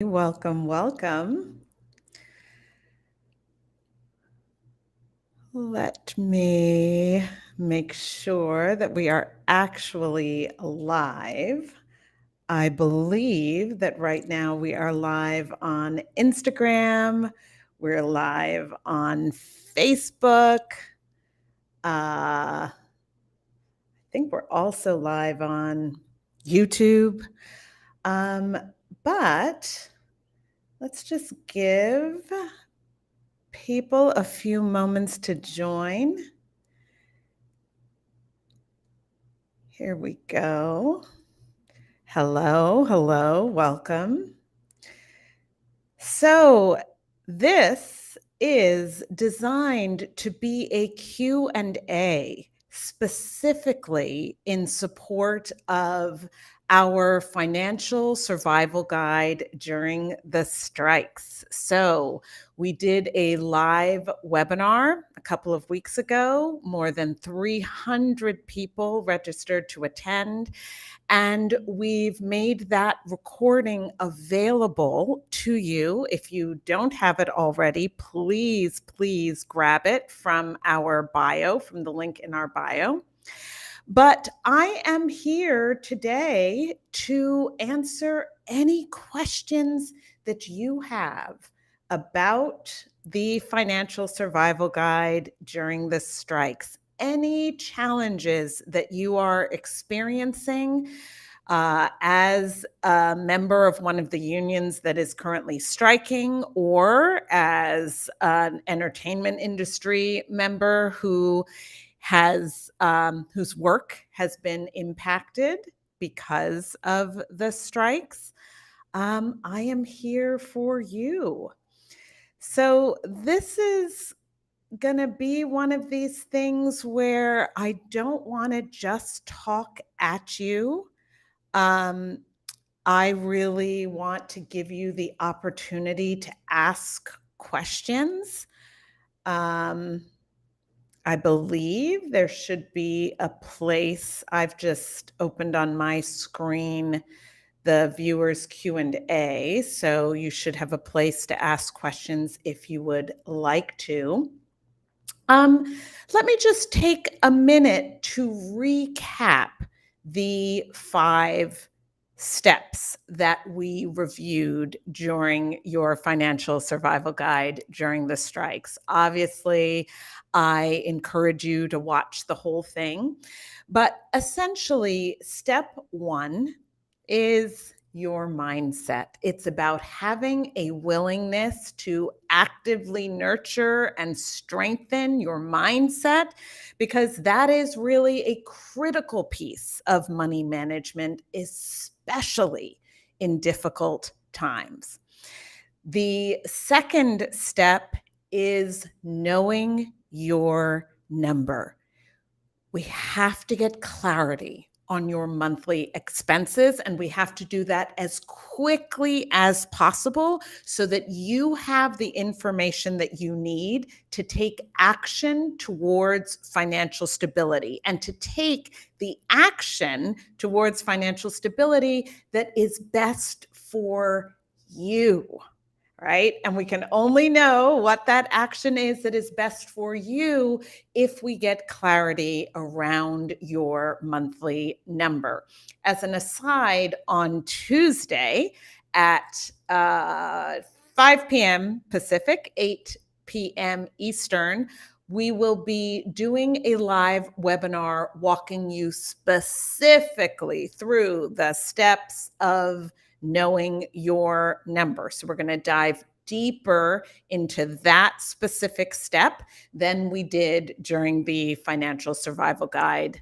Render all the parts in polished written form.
Welcome, welcome. Let me make sure that we are actually live. I believe that right now we are live on Instagram. We're live on Facebook. I think we're also live on YouTube. But let's just give people a few moments to join. Here we go. Hello, hello, welcome. So, this is designed to be a Q&A specifically in support of our financial survival guide during the strikes. So, we did a live webinar a couple of weeks ago. More than 300 people registered to attend. And we've made that recording available to you. If you don't have it already, please grab it from our bio, from the link in our bio. But I am here today to answer any questions that you have about the financial survival guide during the strikes. Any challenges that you are experiencing as a member of one of the unions that is currently striking, or as an entertainment industry member who has whose work has been impacted because of the strikes, I am here for you. So this is going to be one of these things where I don't want to just talk at you. I really want to give you the opportunity to ask questions. I believe there should be a place. I've just opened on my screen the viewers Q&A, so you should have a place to ask questions if you would like to. Let me just take a minute to recap the 5 steps that we reviewed during your financial survival guide during the strikes. Obviously, I encourage you to watch the whole thing, but essentially, step 1 is your mindset. It's about having a willingness to actively nurture and strengthen your mindset, because that is really a critical piece of money management, especially in difficult times. The second step is knowing your number. We have to get clarity on your monthly expenses, and we have to do that as quickly as possible so that you have the information that you need to take action towards financial stability, and to take the action towards financial stability that is best for you. Right? And we can only know what that action is that is best for you if we get clarity around your monthly number. As an aside, on Tuesday at 5 p.m. Pacific, 8 p.m. Eastern, we will be doing a live webinar walking you specifically through the steps of knowing your number. So we're going to dive deeper into that specific step than we did during the financial survival guide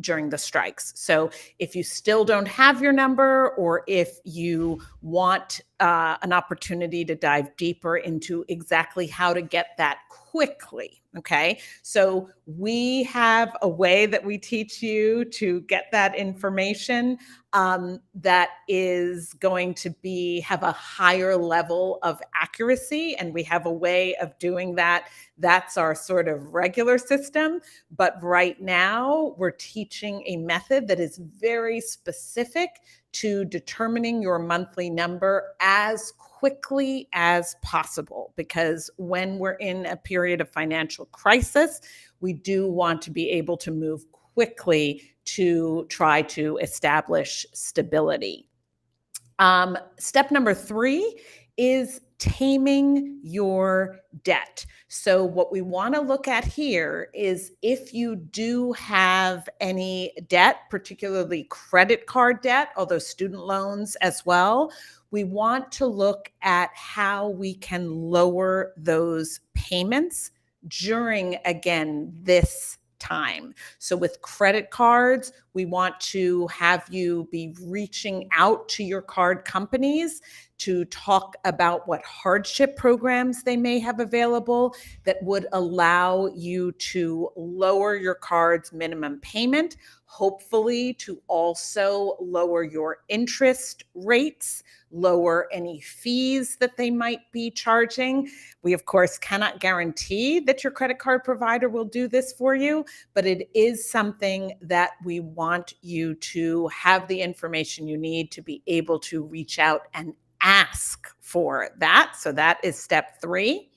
during the strikes. So if you still don't have your number, or if you want an opportunity to dive deeper into exactly how to get that quickly, okay? So we have a way that we teach you to get that information that is going to have a higher level of accuracy, and we have a way of doing that. That's our sort of regular system. But right now, we're teaching a method that is very specific to determining your monthly number as quickly as possible, because when we're in a period of financial crisis, we do want to be able to move quickly to try to establish stability. Step number three is taming your debt. So, what we want to look at here is if you do have any debt, particularly credit card debt, although student loans as well, we want to look at how we can lower those payments during, again, this time. So, with credit cards, we want to have you be reaching out to your card companies to talk about what hardship programs they may have available that would allow you to lower your card's minimum payment, hopefully, to also lower your interest rates, lower any fees that they might be charging. We, of course, cannot guarantee that your credit card provider will do this for you, but it is something that we want you to have the information you need to be able to reach out and ask for that. So that is step three.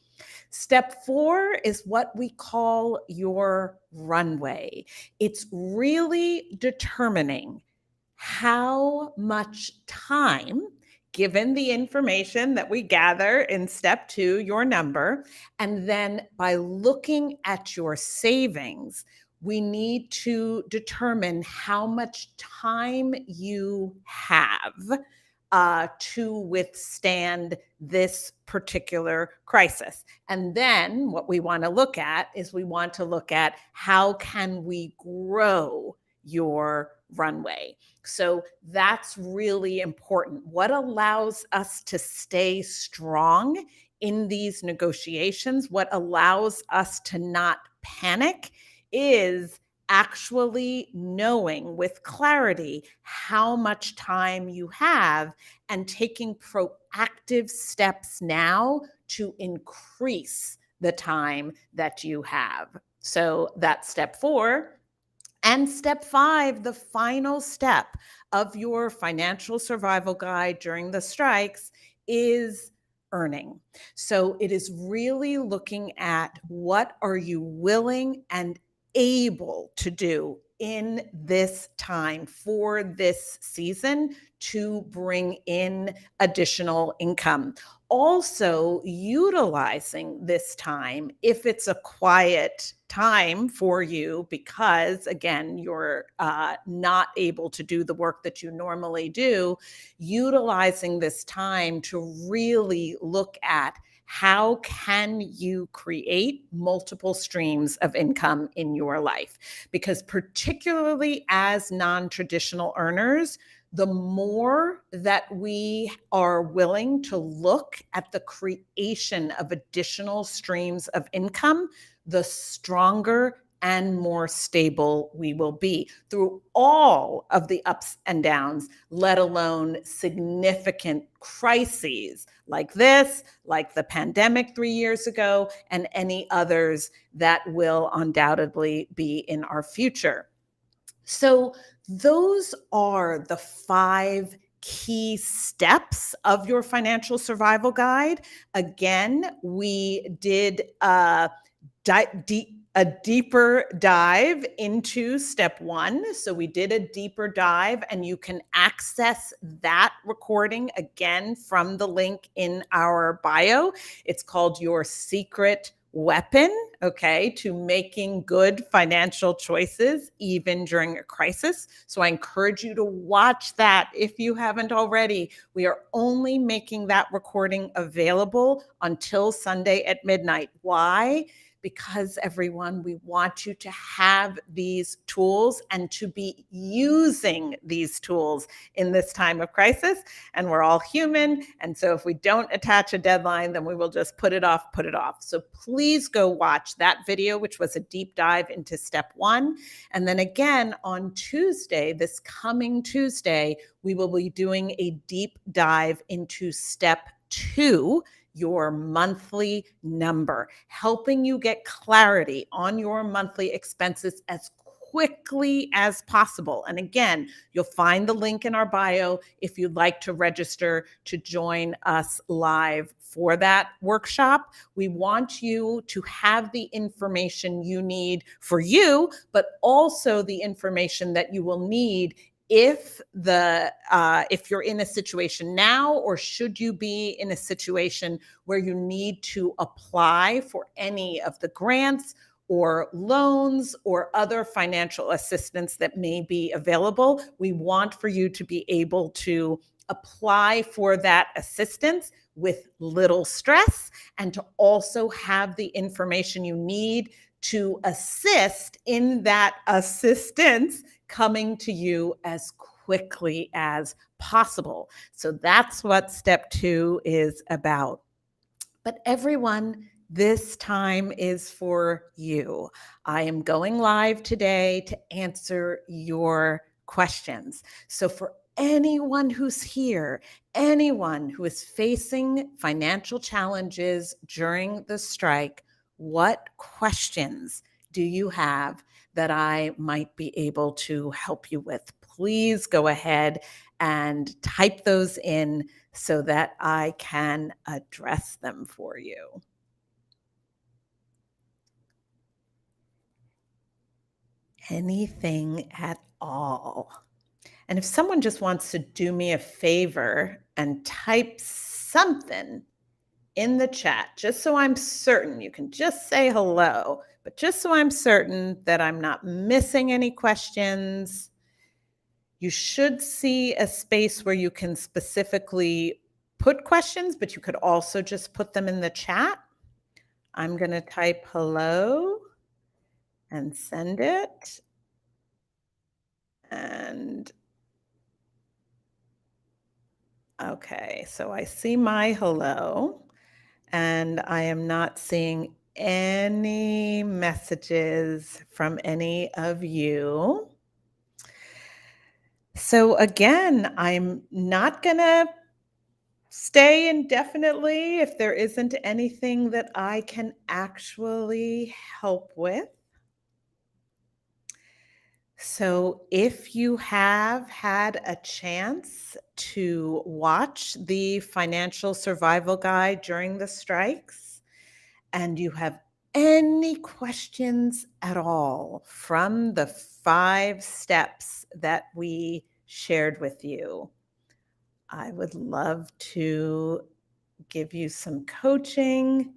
Step four is what we call your runway. It's really determining how much time, given the information that we gather in step two, your number, and then by looking at your savings, we need to determine how much time you have to withstand this particular crisis. And then what we want to look at is we want to look at how can we grow your runway. So that's really important. What allows us to stay strong in these negotiations, what allows us to not panic, is actually knowing with clarity how much time you have and taking proactive steps now to increase the time that you have. So that's step four. And step five, the final step of your financial survival guide during the strikes, is earning. So it is really looking at what are you willing and able to do in this time for this season to bring in additional income. Also, utilizing this time if it's a quiet time for you because, again, you're not able to do the work that you normally do, utilizing this time to really look at how can you create multiple streams of income in your life? Because particularly as non-traditional earners, the more that we are willing to look at the creation of additional streams of income, the stronger and more stable we will be through all of the ups and downs, let alone significant crises like this, like the pandemic 3 years ago, and any others that will undoubtedly be in our future. So, those are the five key steps of your financial survival guide. Again, we did a deeper dive into step one. So we did a deeper dive, and you can access that recording again from the link in our bio. It's called Your Secret Weapon, okay, to making good financial choices even during a crisis. So I encourage you to watch that if you haven't already. We are only making that recording available until Sunday at midnight. Why? Because, everyone, we want you to have these tools and to be using these tools in this time of crisis. And we're all human. And so if we don't attach a deadline, then we will just put it off. So please go watch that video, which was a deep dive into step one. And then again, on Tuesday, this coming Tuesday, we will be doing a deep dive into step two, your monthly number, helping you get clarity on your monthly expenses as quickly as possible. And again, you'll find the link in our bio if you'd like to register to join us live for that workshop. We want you to have the information you need for you, but also the information that you will need if you're in a situation now, or should you be in a situation where you need to apply for any of the grants or loans or other financial assistance that may be available. We want for you to be able to apply for that assistance with little stress, and to also have the information you need to assist in that assistance coming to you as quickly as possible. So that's what step 2 is about. But everyone, this time is for you. I am going live today to answer your questions. So for anyone who's here, anyone who is facing financial challenges during the strike, what questions do you have that I might be able to help you with? Please go ahead and type those in so that I can address them for you. Anything at all. And if someone just wants to do me a favor and type something in the chat, just so I'm certain, you can just say hello, but just so I'm certain that I'm not missing any questions, you should see a space where you can specifically put questions, but you could also just put them in the chat. I'm going to type hello and send it. And okay, so I see my hello, and I am not seeing any messages from any of you. So again, I'm not going to stay indefinitely if there isn't anything that I can actually help with. So, if you have had a chance to watch the financial survival guide during the strikes, and you have any questions at all from the 5 steps that we shared with you, I would love to give you some coaching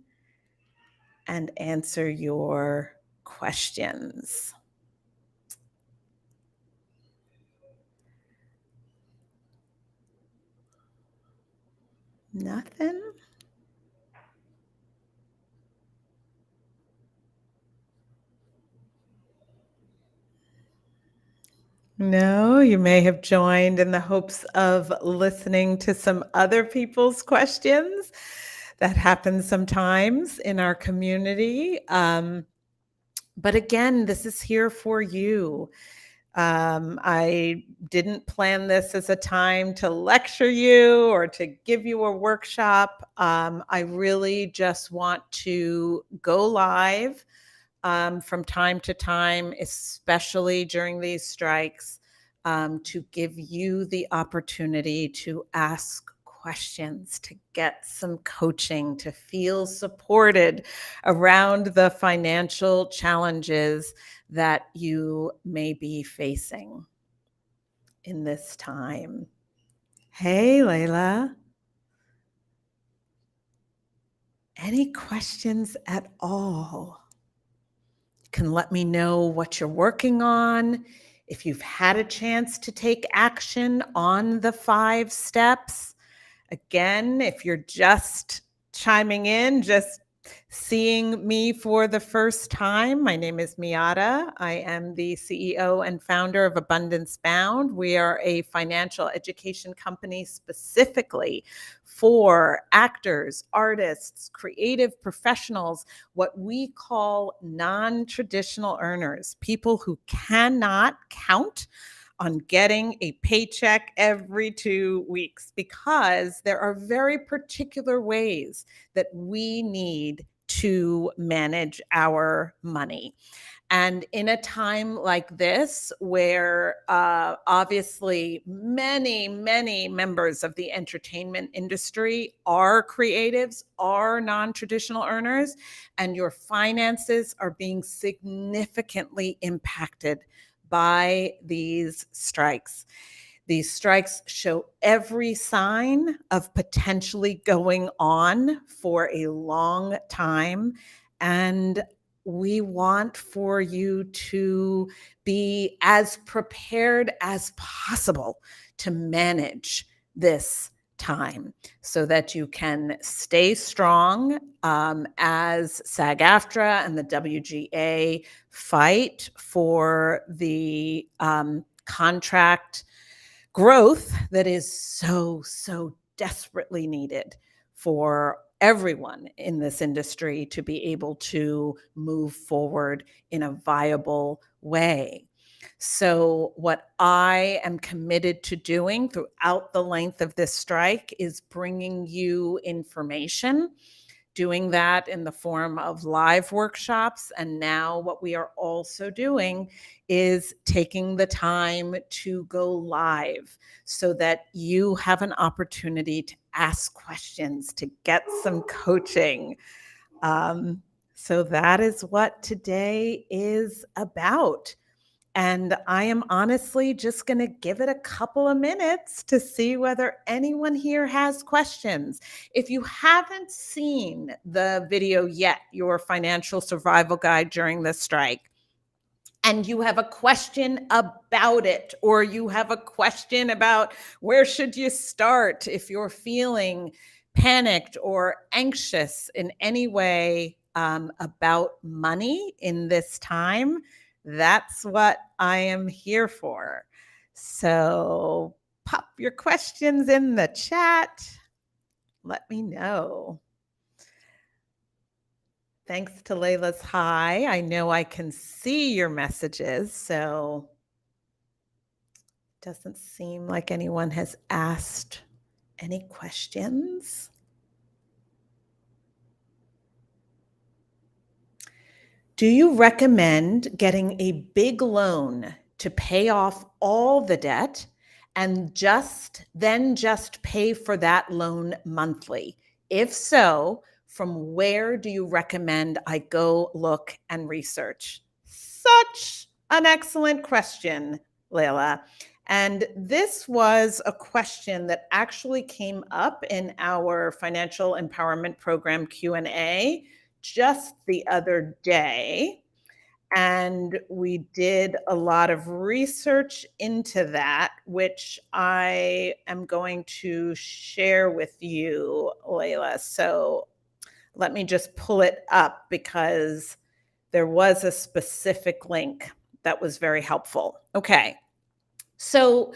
and answer your questions. Nothing? No, you may have joined in the hopes of listening to some other people's questions. That happens sometimes in our community. But again, this is here for you. I didn't plan this as a time to lecture you or to give you a workshop. I really just want to go live from time to time, especially during these strikes, to give you the opportunity to ask questions, to get some coaching, to feel supported around the financial challenges that you may be facing in this time. Hey, Layla. Any questions at all? Can let me know what you're working on, if you've had a chance to take action on the 5 steps. Again, if you're just chiming in, just seeing me for the first time, my name is Miata. I am the CEO and founder of Abundance Bound. We are a financial education company specifically for actors, artists, creative professionals, what we call non-traditional earners, people who cannot count on getting a paycheck every 2 weeks, because there are very particular ways that we need to manage our money. And in a time like this, where obviously many members of the entertainment industry are creatives, are non traditional earners, and your finances are being significantly impacted by these strikes. These strikes show every sign of potentially going on for a long time. And we want for you to be as prepared as possible to manage this time so that you can stay strong as SAG AFTRA and the WGA fight for the contract growth that is so desperately needed for everyone in this industry to be able to move forward in a viable way. So, what I am committed to doing throughout the length of this strike is bringing you information, doing that in the form of live workshops. And now, what we are also doing is taking the time to go live so that you have an opportunity to ask questions, to get some coaching. Um, so, that is what today is about. And I am honestly just going to give it a couple of minutes to see whether anyone here has questions. If you haven't seen the video yet, your financial survival guide during the strike, and you have a question about it, or you have a question about where should you start if you're feeling panicked or anxious in any way about money in this time, that's what I am here for. So pop your questions in the chat. Let me know. Thanks to Layla's hi. I know I can see your messages, so it doesn't seem like anyone has asked any questions. Do you recommend getting a big loan to pay off all the debt and just pay for that loan monthly? If so, from where do you recommend I go look and research? Such an excellent question, Layla. And this was a question that actually came up in our financial empowerment program Q&A just the other day. And we did a lot of research into that, which I am going to share with you, Layla. So let me just pull it up because there was a specific link that was very helpful. Okay. So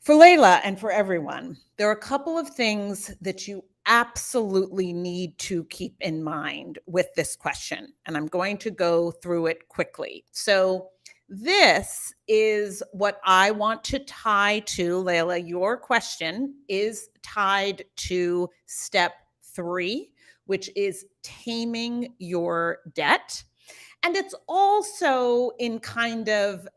for Layla and for everyone, there are a couple of things that you absolutely need to keep in mind with this question. And I'm going to go through it quickly. So this is what I want to tie to, Layla. Your question is tied to step 3, which is taming your debt. And it's also in kind of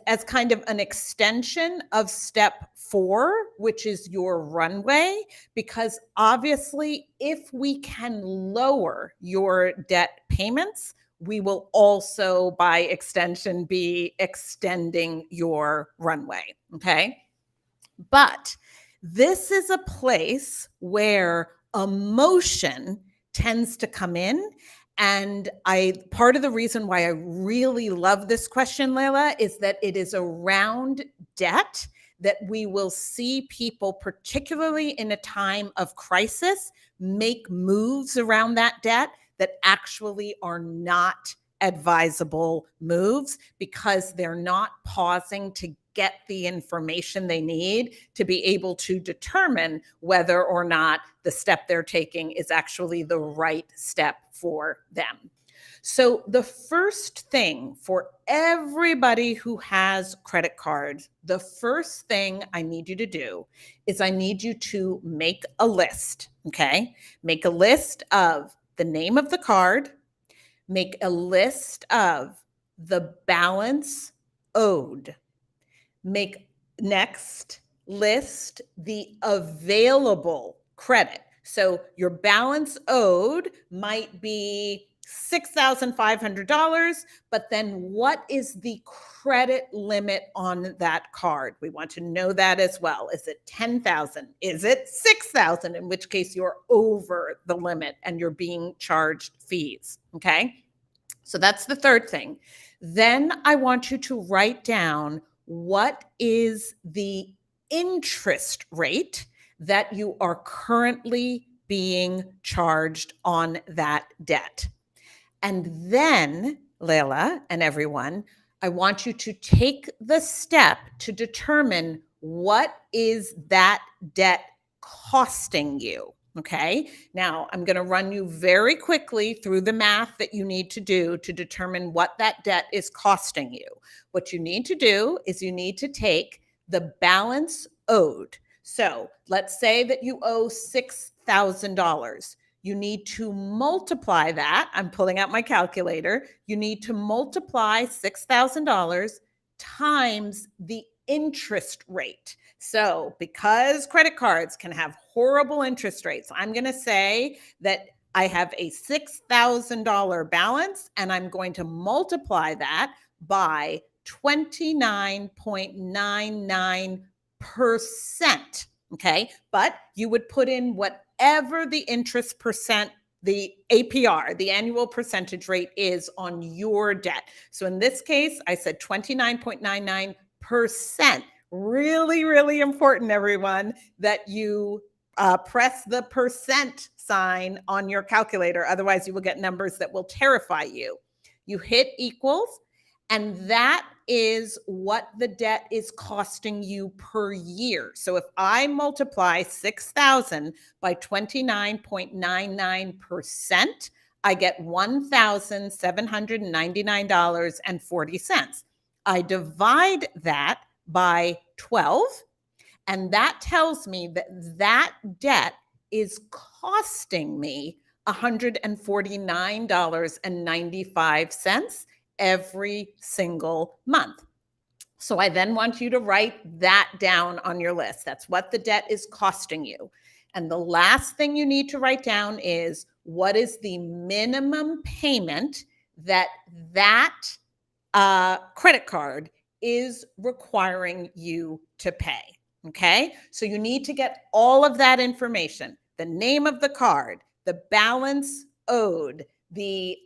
as kind of an extension of step 4, which is your runway, because obviously, if we can lower your debt payments, we will also, by extension, be extending your runway. Okay. But this is a place where emotion tends to come in. And part of the reason why I really love this question, Layla, is that it is around debt that we will see people, particularly in a time of crisis, make moves around that debt that actually are not advisable moves because they're not pausing to get the information they need to be able to determine whether or not the step they're taking is actually the right step for them. So the first thing for everybody who has credit cards, the first thing I need you to do is I need you to make a list, okay? Make a list of the name of the card, make a list of the balance owed. Make next list the available credit. So your balance owed might be $6,500, but then what is the credit limit on that card? We want to know that as well. Is it 10,000? Is it 6,000? In which case you're over the limit and you're being charged fees, okay? So that's the third thing. Then I want you to write down what is the interest rate that you are currently being charged on that debt. And then, Layla and everyone, I want you to take the step to determine what is that debt costing you. Okay. Now I'm going to run you very quickly through the math that you need to do to determine what that debt is costing you. What you need to do is you need to take the balance owed. So let's say that you owe $6,000. You need to multiply that. I'm pulling out my calculator. You need to multiply $6,000 times the interest rate. So because credit cards can have horrible interest rates, I'm going to say that I have a $6,000 balance and I'm going to multiply that by 29.99%. Okay. But you would put in whatever the interest percent, the APR, the annual percentage rate is on your debt. So in this case, I said 29.99%. Really, really important, everyone, that you press the percent sign on your calculator. Otherwise, you will get numbers that will terrify you. You hit equals, and that is what the debt is costing you per year. So if I multiply 6,000 by 29.99%, I get $1,799.40. I divide that by 12, and that tells me that that debt is costing me $149.95 every single month. So I then want you to write that down on your list. That's what the debt is costing you. And the last thing you need to write down is what is the minimum payment that credit card is requiring you to pay. Okay, so you need to get all of that information: the name of the card, the balance owed, the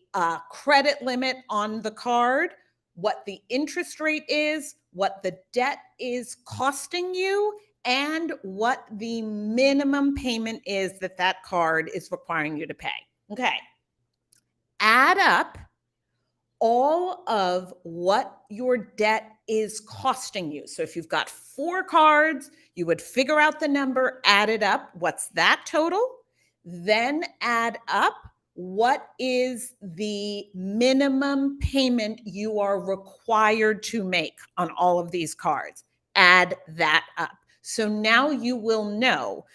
credit limit on the card, what the interest rate is, what the debt is costing you, and what the minimum payment is that that card is requiring you to pay. Okay, add up all of what your debt is costing you. So if you've got 4 cards, you would figure out the number, add it up. What's that total? Then add up what is the minimum payment you are required to make on all of these cards. Add that up. So now you will know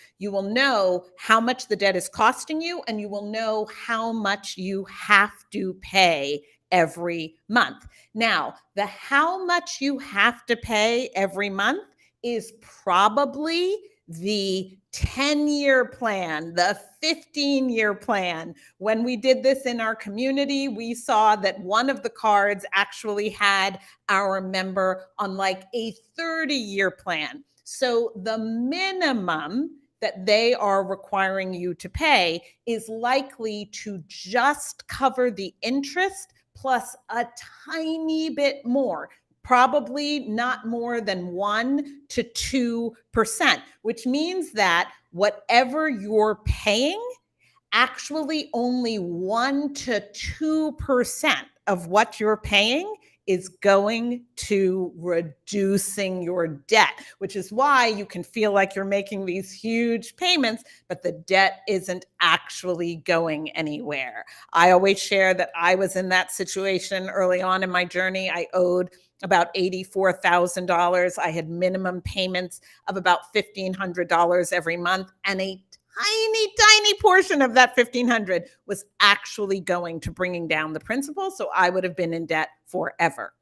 how much the debt is costing you, and you will know how much you have to pay every month. Now, the how much you have to pay every month is probably the 10-year plan, the 15-year plan. When we did this in our community, we saw that one of the cards actually had our member on like a 30-year plan. So the minimum that they are requiring you to pay is likely to just cover the interest plus a tiny bit more, probably not more than 1 to 2%, which means that whatever you're paying, actually only 1 to 2% of what you're paying is going to reducing your debt, which is why you can feel like you're making these huge payments, but the debt isn't actually going anywhere. I always share that I was in that situation early on in my journey. I owed about $84,000. I had minimum payments of about $1,500 every month and a tiny portion of that 1,500 was actually going to bringing down the principal. So I would have been in debt forever.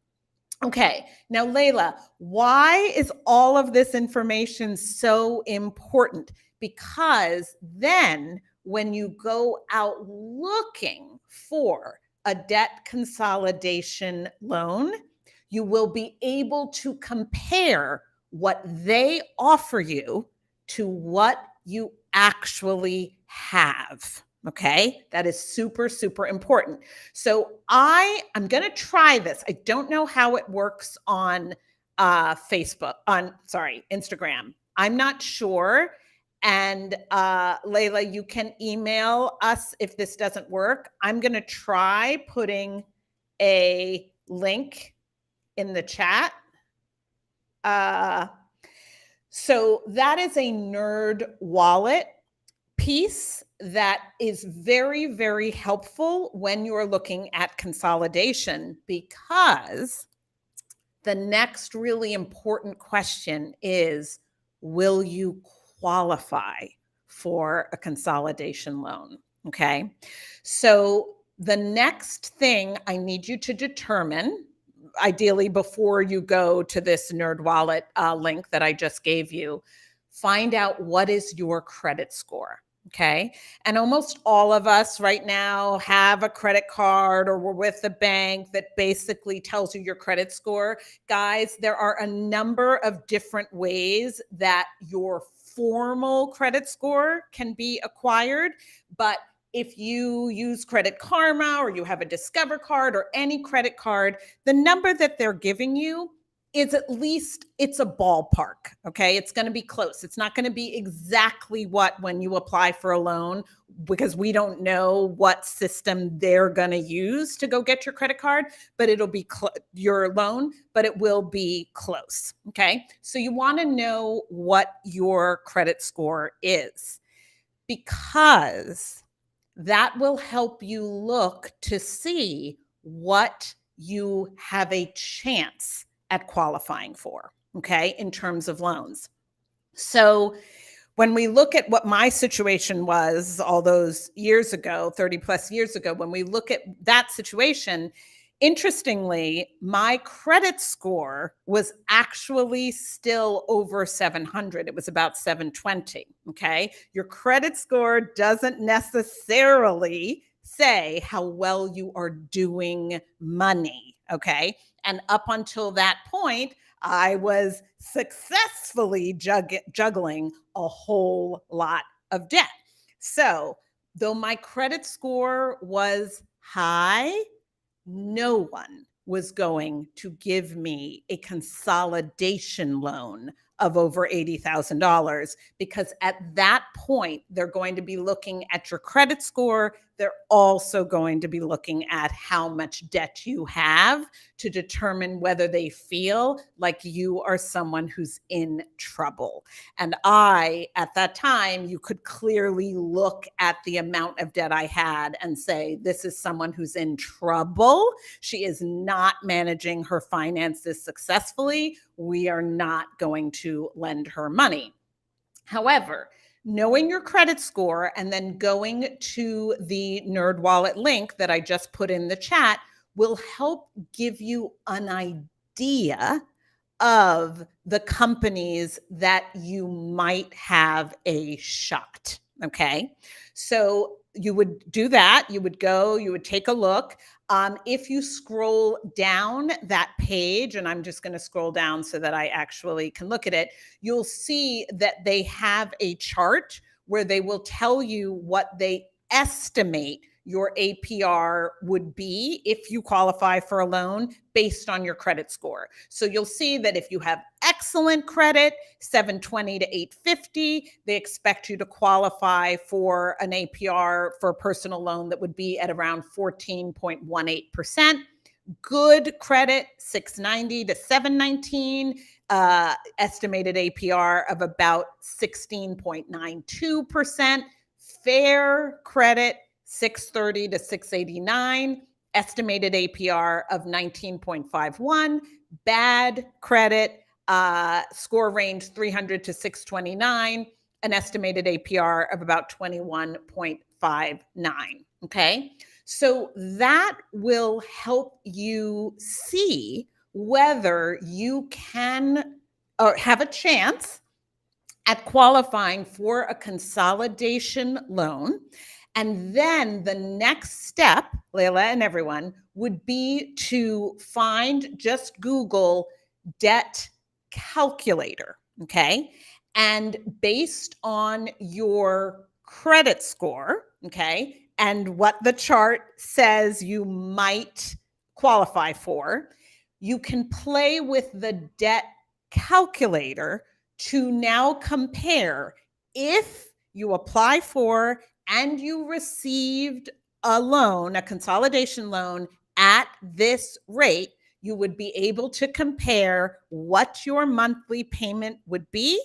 Okay, now Layla, why is all of this information so important? Because then when you go out looking for a debt consolidation loan, you will be able to compare what they offer you to what you actually have. Okay, that is super, super important. So I'm going to try this. I don't know how it works on Instagram. I'm not sure. And Layla, you can email us if this doesn't work. I'm going to try putting a link in the chat. So that is a Nerd Wallet piece that is very, very helpful when you're looking at consolidation, because the next really important question is, will you qualify for a consolidation loan? Okay. So the next thing I need you to determine, ideally before you go to this NerdWallet link that I just gave you, find out what is your credit score. Okay. And almost all of us right now have a credit card, or we're with the bank that basically tells you your credit score. Guys, there are a number of different ways that your formal credit score can be acquired. But if you use Credit Karma, or you have a Discover card, or any credit card, the number that they're giving you is at least, it's a ballpark. Okay. It's going to be close. It's not going to be exactly what when you apply for a loan, because we don't know what system they're going to use to go get your credit card, but it'll be your loan, but it will be close. Okay. So you want to know what your credit score is, because that will help you look to see what you have a chance at qualifying for, okay, in terms of loans. So when we look at what my situation was all those years ago, 30 plus years ago, when we look at that situation, interestingly, my credit score was actually still over 700. It was about 720. Okay. Your credit score doesn't necessarily say how well you are doing money. Okay. And up until that point, I was successfully juggling a whole lot of debt. So, though my credit score was high, no one was going to give me a consolidation loan of over $80,000, because at that point, they're going to be looking at your credit score. They're also going to be looking at how much debt you have to determine whether they feel like you are someone who's in trouble. And at that time, you could clearly look at the amount of debt I had and say, this is someone who's in trouble. She is not managing her finances successfully. We are not going to lend her money. However, knowing your credit score and then going to the NerdWallet link that I just put in the chat will help give you an idea of the companies that you might have a shot. Okay. So you would do that. You would take a look. If you scroll down that page, and I'm just going to scroll down so that I actually can look at it, you'll see that they have a chart where they will tell you what they estimate your APR would be if you qualify for a loan based on your credit score. So you'll see that if you have excellent credit, 720 to 850, they expect you to qualify for an APR for a personal loan that would be at around 14.18%. Good credit, 690 to 719, estimated APR of about 16.92%. Fair credit, 630 to 689, estimated APR of 19.51. Bad credit, score range 300 to 629, an estimated APR of about 21.59. Okay. So that will help you see whether you can or have a chance at qualifying for a consolidation loan. And then the next step, Layla and everyone, would be to just Google debt calculator. Okay. And based on your credit score, okay, and what the chart says you might qualify for, you can play with the debt calculator to now compare if you apply for and you received a loan, a consolidation loan at this rate, you would be able to compare what your monthly payment would be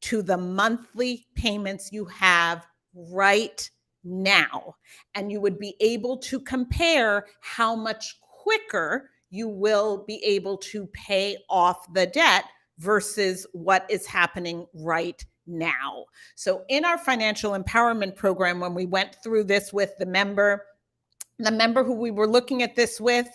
to the monthly payments you have right now. And you would be able to compare how much quicker you will be able to pay off the debt versus what is happening right now. So in our financial empowerment program, when we went through this with the member who we were looking at this with,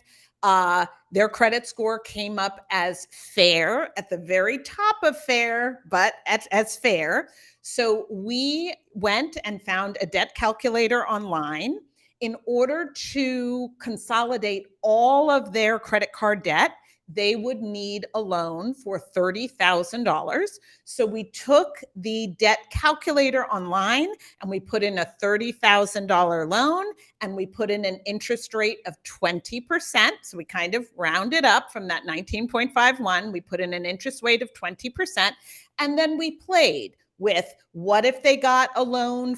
their credit score came up as fair, at the very top of fair, but as fair. So we went and found a debt calculator online. In order to consolidate all of their credit card debt, they would need a loan for $30,000. So we took the debt calculator online and we put in a $30,000 loan, and we put in an interest rate of 20%. So we kind of rounded up from that 19.51. We put in an interest rate of 20%. And then we played with what if they got a loan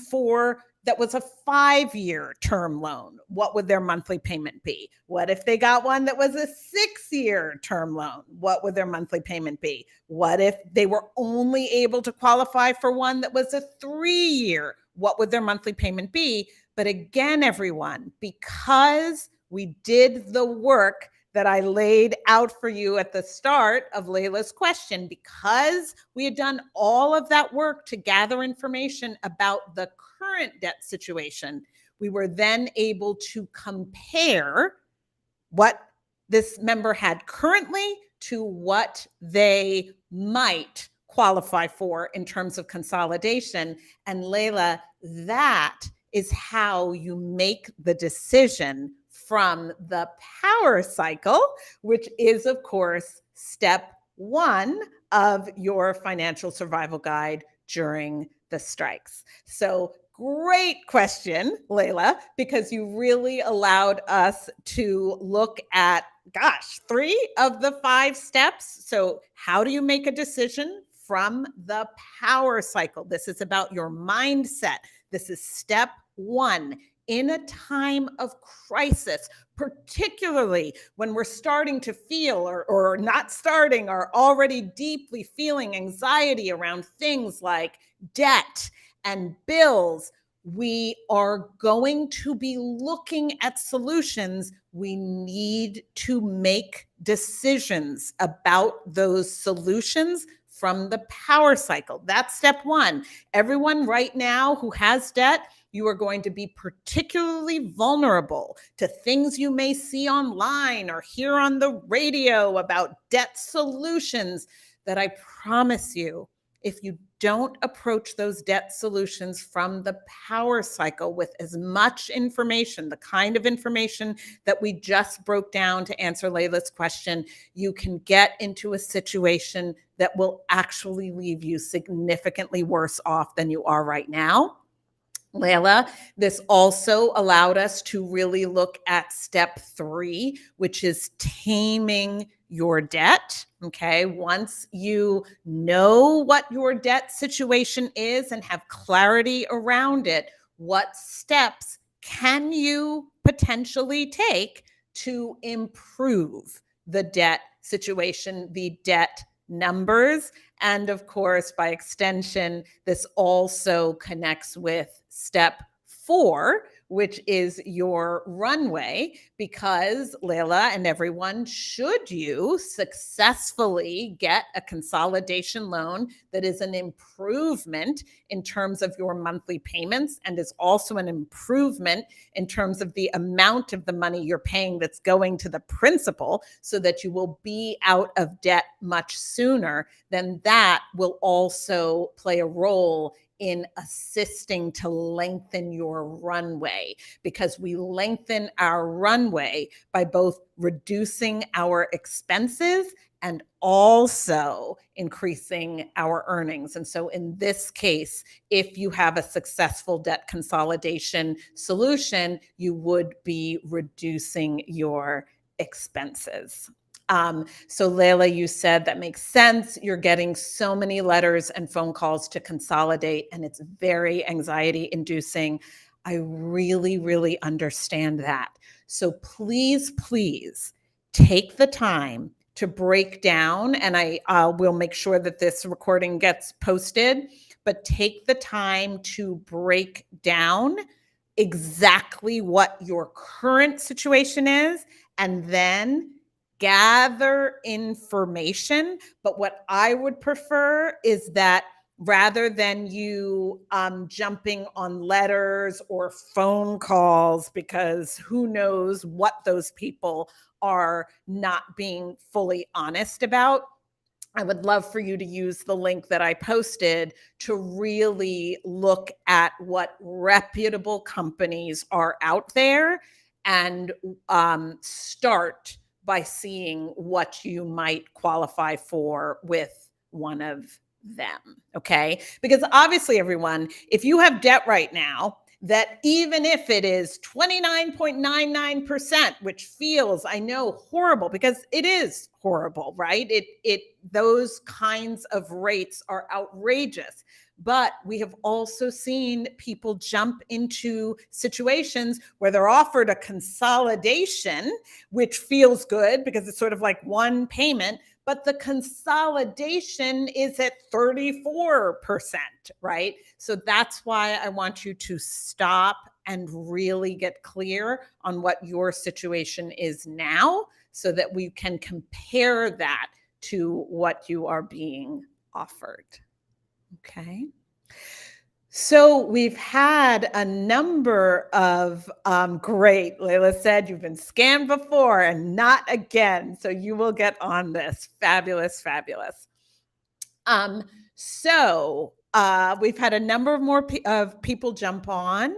that was a 5-year term loan? What would their monthly payment be? What if they got one that was a 6-year term loan? What would their monthly payment be? What if they were only able to qualify for one that was a 3-year? What would their monthly payment be? But again, everyone, because we did the work that I laid out for you at the start of Layla's question, because we had done all of that work to gather information about the current debt situation, we were then able to compare what this member had currently to what they might qualify for in terms of consolidation. And Layla, that is how you make the decision from the power cycle, which is, of course, step 1 of your financial survival guide during the strikes. So great question, Layla, because you really allowed us to look at, 3 of the 5 steps. So how do you make a decision from the power cycle? This is about your mindset. This is step 1. In a time of crisis, particularly when we're starting to feel or not starting, or already deeply feeling anxiety around things like debt and bills, we are going to be looking at solutions. We need to make decisions about those solutions from the power cycle. That's step 1. Everyone right now who has debt, you are going to be particularly vulnerable to things you may see online or hear on the radio about debt solutions that I promise you, if you don't approach those debt solutions from the power cycle with as much information, the kind of information that we just broke down to answer Layla's question, you can get into a situation that will actually leave you significantly worse off than you are right now. Layla, this also allowed us to really look at step 3, which is taming your debt. Okay. Once you know what your debt situation is and have clarity around it, what steps can you potentially take to improve the debt situation, the debt numbers? And of course, by extension, this also connects with step 4, which is your runway, because Layla and everyone, should you successfully get a consolidation loan that is an improvement in terms of your monthly payments and is also an improvement in terms of the amount of the money you're paying that's going to the principal, so that you will be out of debt much sooner, then that will also play a role in assisting to lengthen your runway, because we lengthen our runway by both reducing our expenses and also increasing our earnings. And so in this case, if you have a successful debt consolidation solution, you would be reducing your expenses. So Layla, you said that makes sense. You're getting so many letters and phone calls to consolidate, and it's very anxiety inducing. I really, really understand that. So please, please take the time to break down, and I will make sure that this recording gets posted, but take the time to break down exactly what your current situation is, and then gather information. But what I would prefer is that rather than you jumping on letters or phone calls, because who knows what those people are not being fully honest about, I would love for you to use the link that I posted to really look at what reputable companies are out there, and start by seeing what you might qualify for with one of them. Okay. Because obviously, everyone, if you have debt right now, that even if it is 29.99%, which feels, I know, horrible, because it is horrible, right? Those kinds of rates are outrageous. But we have also seen people jump into situations where they're offered a consolidation, which feels good because it's sort of like one payment, but the consolidation is at 34%, right? So that's why I want you to stop and really get clear on what your situation is now, so that we can compare that to what you are being offered. Okay. So we've had a number of great, Layla said, you've been scammed before and not again. So you will get on this. Fabulous, fabulous. We've had a number of more of people jump on.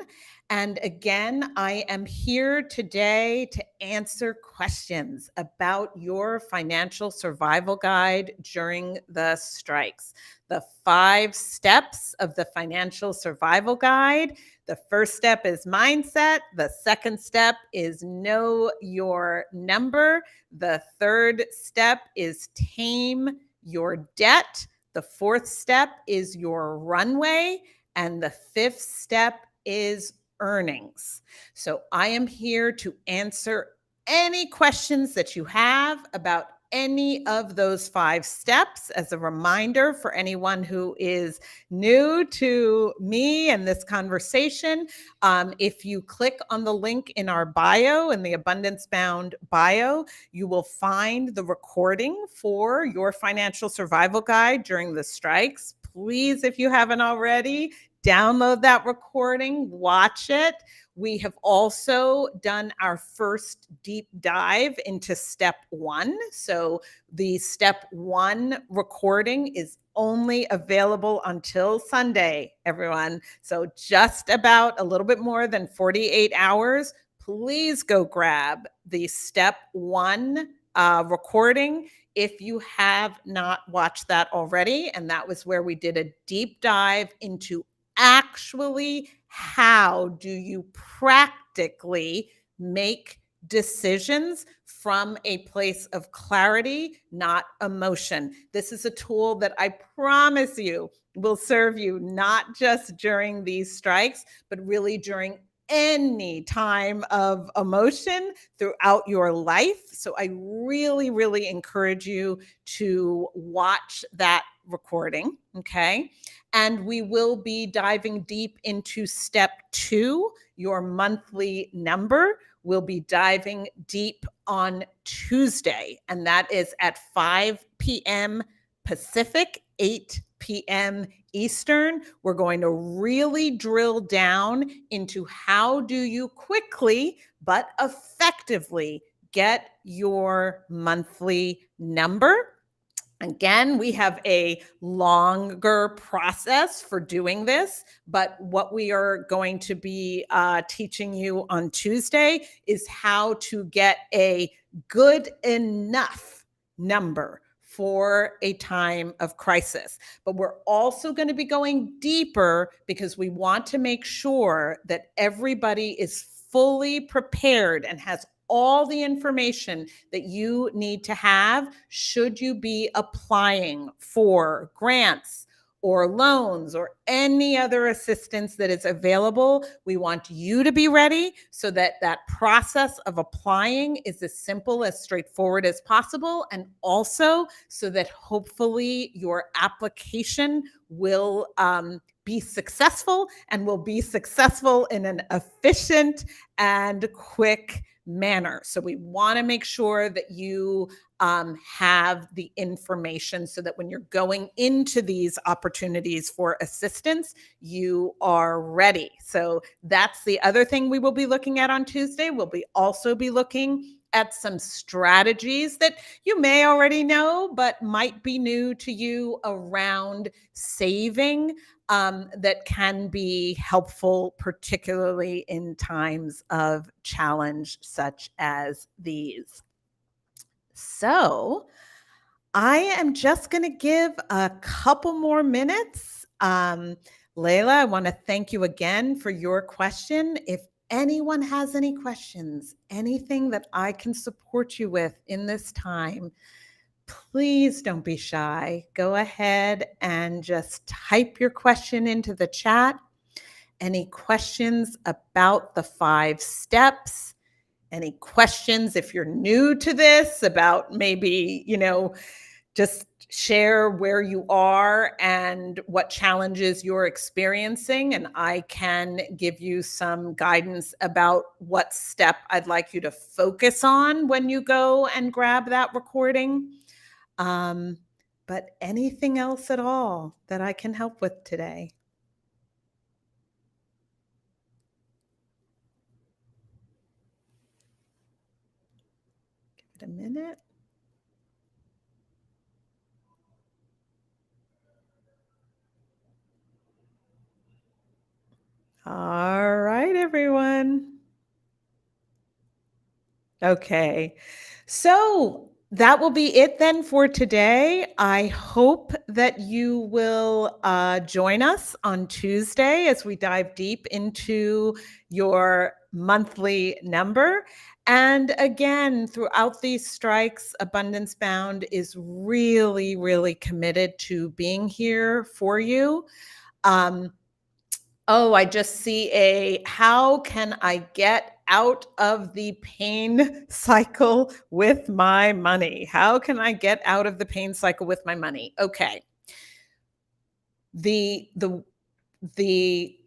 And again, I am here today to answer questions about your financial survival guide during the strikes. The 5 steps of the financial survival guide. The first step is mindset. The second step is know your number. The third step is tame your debt. The fourth step is your runway. And the fifth step is earnings. So I am here to answer any questions that you have about any of those 5 steps. As a reminder for anyone who is new to me and this conversation, if you click on the link in our bio, in the Abundance Bound bio, you will find the recording for your financial survival guide during the strikes. Please, if you haven't already, download that recording, watch it. We have also done our first deep dive into step 1. So the step 1 recording is only available until Sunday, everyone. So just about a little bit more than 48 hours. Please go grab the step 1 recording if you have not watched that already. And that was where we did a deep dive into actually how do you practically make decisions from a place of clarity, not emotion. This is a tool that I promise you will serve you not just during these strikes, but really during any time of emotion throughout your life. So I really, really encourage you to watch that recording. Okay. And we will be diving deep into step 2, your monthly number. We'll be diving deep on Tuesday, and that is at 5 p.m. Pacific, 8 p.m. Eastern. We're going to really drill down into how do you quickly but effectively get your monthly number. Again, we have a longer process for doing this, but what we are going to be teaching you on Tuesday is how to get a good enough number for a time of crisis. But we're also going to be going deeper because we want to make sure that everybody is fully prepared and has all the information that you need to have should you be applying for grants or loans or any other assistance that is available. We want you to be ready so that that process of applying is as simple, as straightforward as possible, and also so that hopefully your application will be successful and will be successful in an efficient and quick manner. So we want to make sure that you have the information so that when you're going into these opportunities for assistance, you are ready. So that's the other thing we will be looking at on Tuesday. We'll be also be looking at some strategies that you may already know, but might be new to you around saving that can be helpful, particularly in times of challenge such as these. So I am just going to give a couple more minutes. Layla, I want to thank you again for your question. If anyone has any questions, anything that I can support you with in this time, please don't be shy. Go ahead and just type your question into the chat. Any questions about the 5 steps? Any questions if you're new to this about maybe, just share where you are and what challenges you're experiencing, and I can give you some guidance about what step I'd like you to focus on when you go and grab that recording. But anything else at all that I can help with today? Give it a minute. All right, everyone. Okay. So that will be it then for today. I hope that you will join us on Tuesday as we dive deep into your monthly number. And again, throughout these strikes, Abundance Bound is really, really committed to being here for you. Oh, I just see how can I get out of the pain cycle with my money? How can I get out of the pain cycle with my money? Okay. The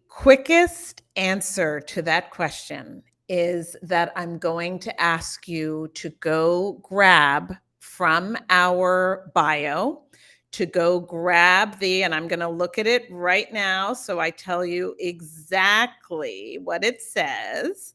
quickest answer to that question is that I'm going to ask you to go grab from our bio, to go grab and I'm going to look at it right now so I tell you exactly what it says.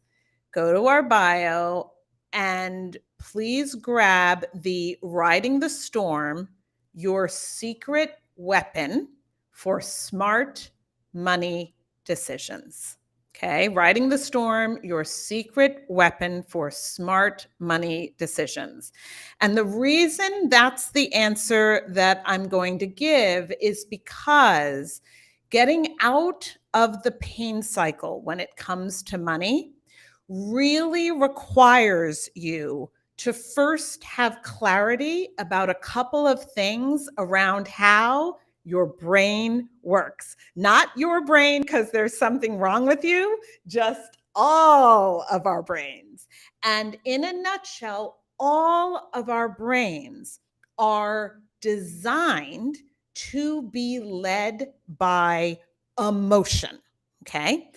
Go to our bio and please grab the Riding the Storm, Your Secret Weapon for Smart Money Decisions. Okay, Riding the Storm, Your Secret Weapon for Smart Money Decisions. And the reason that's the answer that I'm going to give is because getting out of the pain cycle when it comes to money really requires you to first have clarity about a couple of things around how your brain works. Not your brain because there's something wrong with you, just all of our brains. And in a nutshell, all of our brains are designed to be led by emotion. Okay.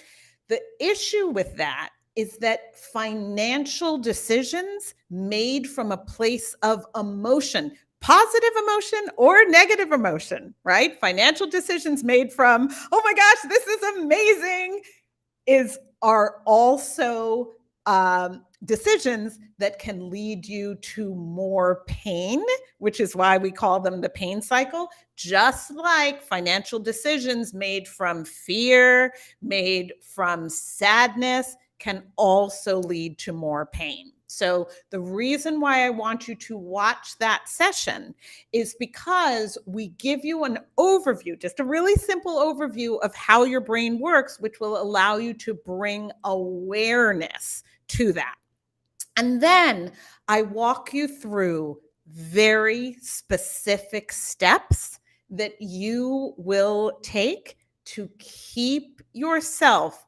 The issue with that is that financial decisions made from a place of emotion, positive emotion or negative emotion, right? Financial decisions made from, oh my gosh, this is amazing, are also decisions that can lead you to more pain, which is why we call them the pain cycle. Just like financial decisions made from fear, made from sadness, can also lead to more pain. So, the reason why I want you to watch that session is because we give you an overview, just a really simple overview of how your brain works, which will allow you to bring awareness to that. And then I walk you through very specific steps that you will take to keep yourself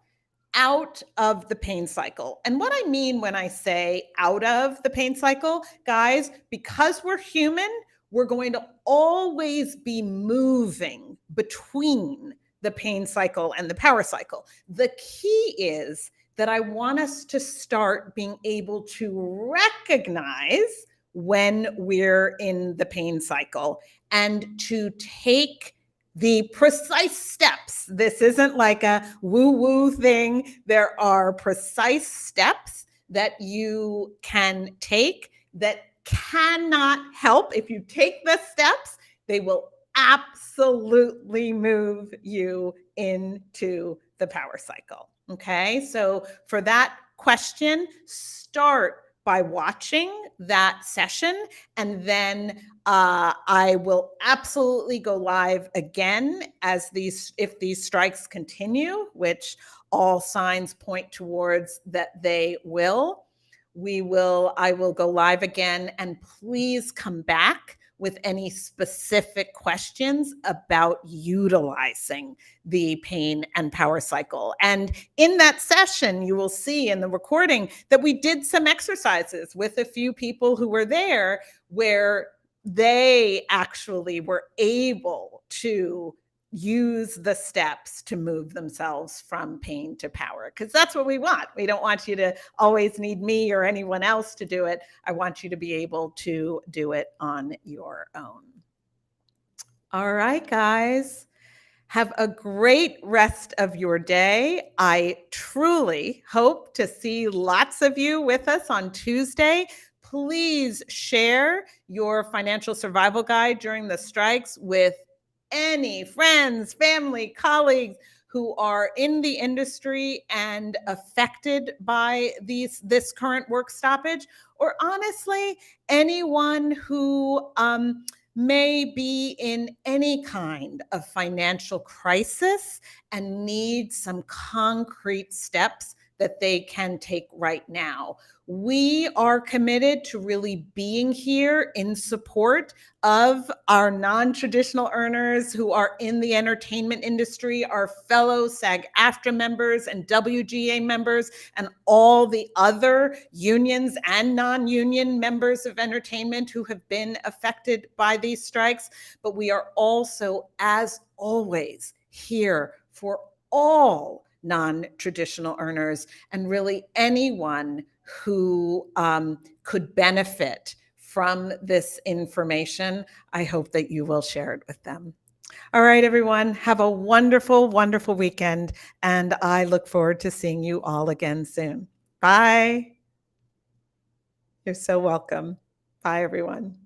out of the pain cycle. And what I mean when I say out of the pain cycle, guys, because we're human, we're going to always be moving between the pain cycle and the power cycle. The key is that I want us to start being able to recognize when we're in the pain cycle and to take the precise steps. This isn't like a woo-woo thing. There are precise steps that you can take that cannot help. If you take the steps, they will absolutely move you into the power cycle. Okay, so for that question, start by watching that session, and then I will absolutely go live again if these strikes continue, which all signs point towards that they will. I will go live again, and please come back with any specific questions about utilizing the pain and power cycle. And in that session, you will see in the recording that we did some exercises with a few people who were there where they actually were able to use the steps to move themselves from pain to power, because that's what we want. We don't want you to always need me or anyone else to do it. I want you to be able to do it on your own. All right, guys. Have a great rest of your day. I truly hope to see lots of you with us on Tuesday. Please share your financial survival guide during the strikes with any friends, family, colleagues who are in the industry and affected by this current work stoppage, or honestly, anyone who may be in any kind of financial crisis and need some concrete steps that they can take right now. We are committed to really being here in support of our non-traditional earners who are in the entertainment industry, our fellow SAG-AFTRA members and WGA members, and all the other unions and non-union members of entertainment who have been affected by these strikes. But we are also, as always, here for all non-traditional earners and really anyone who could benefit from this information. I hope that you will share it with them. All right, everyone, have a wonderful, wonderful weekend, and I look forward to seeing you all again soon. Bye. You're so welcome. Bye, everyone.